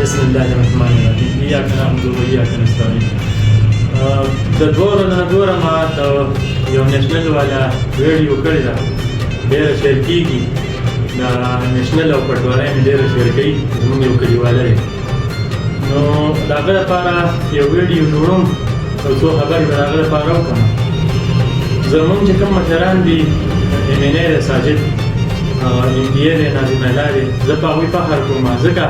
بسم الله الرحمن الرحیم. ایاک نعبد و ایاک نستعین. د دوره ما د یو نېشنل والا ویډیو کړې ده، ډېره شیر کېږي. د نېشنل او پټواری مې ډېره شیر کوي، زموږ یو کلیواله دی. نو د هغه لپاره یو ویډیو جوړوم او څو خبرې به د هغه لپاره وکړم. زموږ چې کوم مشران دي، MNA دی ساجد، MPA دی ناظم الله دی، زه په هغوی فخر کوم، ځکه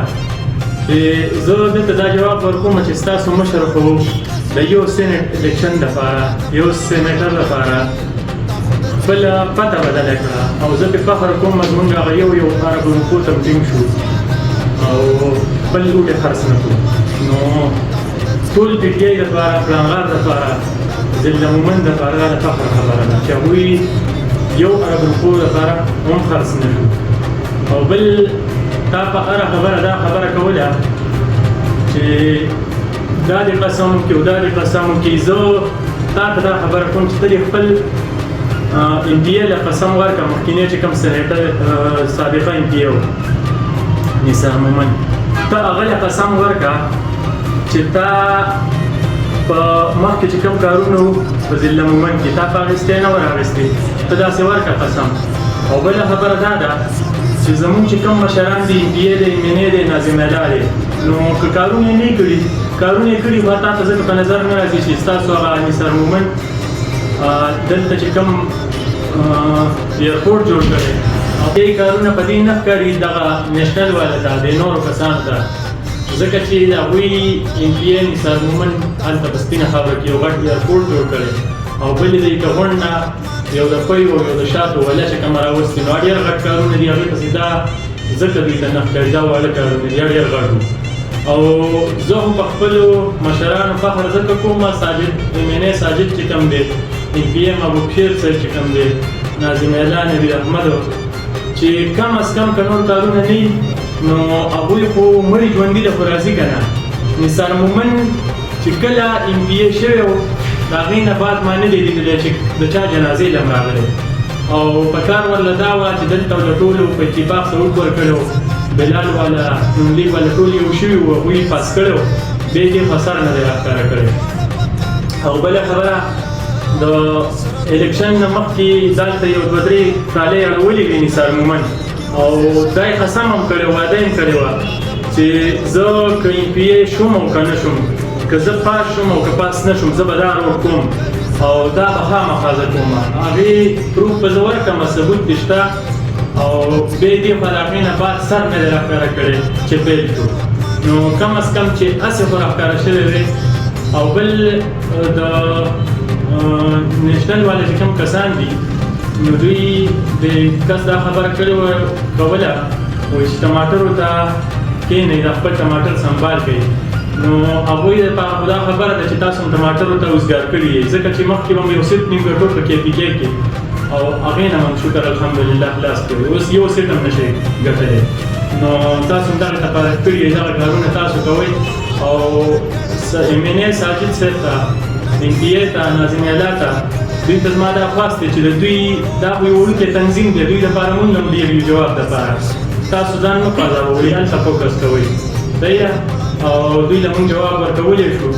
چې زه دلته دا جواب ورکوم چې ستاسو مشر خو د یو سینټ الیکشن دپاره، یو سینیټر دپاره خپله پته بدله کړه، او زه پرې فخر کوم زموږ هغه یو عرب ګروپو ته ټینګ شو او خپل لوټې خرڅ نه کړو. نو ټول PTI دپاره، پلانغار دپاره، ضلع مومند دپاره دا د فخر خبره ده چې هغوی یو عرب ګروپو دپاره هم خرڅ نه شو. او بل تا په هره خبره دا خبره کوله چې دا دې قسم وکړي او دا دې قسم وکړي. زه تا ته دا خبره کوم چې ته دې خپل MPA له قسم ورکړه، مخکینی چې کوم سینیټر سابقه MPA و نثار مومند، ته هغه له قسم ورکړه چې تا په مخکې چې کوم کارونه وو په ضلع مومند کې تا په اخیستی نه ور اخیستی، ته داسې ورکړه قسم. او بله خبره دا ده چې زموږ چې کوم مشران دي، MPA دی، MNA دی، ناظم الله دی، نو که کارونه یې نه کړي، کارونه یې کړي خو تا ته ځکه په نظر نه راځي چې ستاسو هغه نثار مومند دلته چې کوم ایرپورټ جوړ کړی، دې کارونه په دې نه ښکاري دغه نیشنل والا ته، د نورو کسانو ته، ځکه چې هغوی MPA نثار مومند هلته په سپینه خاوره کې یو غټ ایرپورټ جوړ کړی، او بل یې که غونډه یو د پیو او یو د شاتو وله چې کومه راوستي، نو ډېر غټ کارونه دي، هغوی پسې دا ځکه دوی ته نه ښکاري، دا واړه کارونه دي، ډېر غټ وو. او زه هم په خپلو مشرانو فخر ځکه کوم، ساجد MNA ساجد چې کوم دی، MPA ابوبشیر صاحب چې کوم دی، ناظم الله نبیل احمد، چې کم از کم که نور کارونه نه وي نو هغوی خو مړي ژوندي ده خو راځي که نه. نثار مومند چې کله MPA شوی و د هغې نه بعد ما نه دی لیدلی چې د چا جنازې له هم راغلی، او په کار ورله دا وه چې دلته د ټولو په اتفاق ثبوت ورکړی و، بلال والا، نون لیګ والا ټول یو شوي وو، هغوی یې پاس کړی و، بیا یې خسر نه دی راښکاره کړی. او بله خبره، د الیکشن نه مخکې دلته یو دوه درې کالۍ اړولې وې نثار مومند، او دا یې قسم هم کړی، وعده یې کړې وه چې زه که MPA شوم او که نه شوم، که زه پاس شوم او که پاس نه شوم، زه به دا روډ کوم او دا به خامخا زه کوم. هغې پروف به زه ورکړم، ثبوت دې شته. او بیا دې خو د هغې نه بعد سر نه دی راښکاره کړی چې پیل شو، نو کم از کم چې هسې خو راښکاره شوی دی. او بل د نیشنل والا چې کوم کسان دي، نو دوی د کس دا خبره کړې کوله وایي چې ټماټرو ته کښېنئ، دا خپل ټماټر سنبال کوي. نو هغوی دپاره دا خبره ده چې تاسو هم ټماټرو ته اوزګار کړي یې، ځکه چې مخکې به مو یو سیټ نیم ګټو په KPK کې، او هغې نه هم شکر الحمدلله خلاص کړي، اوس یو سیټ هم نشئ ګټلی. نو تاسو هم دغه تفارق کړي یې، دغه کارونه تاسو کوئ. او MNA ساجد صاحب ته، MPA ته، ناظم الله ته، دوی ته زما دا خواست دی چې د دوی دا خو یو وړوکی تنظیم دی، دوی دپاره مونږ هم ډېر یو جواب دپاره تاسو ځان مه قضاوئ، هلته فوکس کوئ، صحیح ده. او دوی له مونږ جواب ورکولی شو.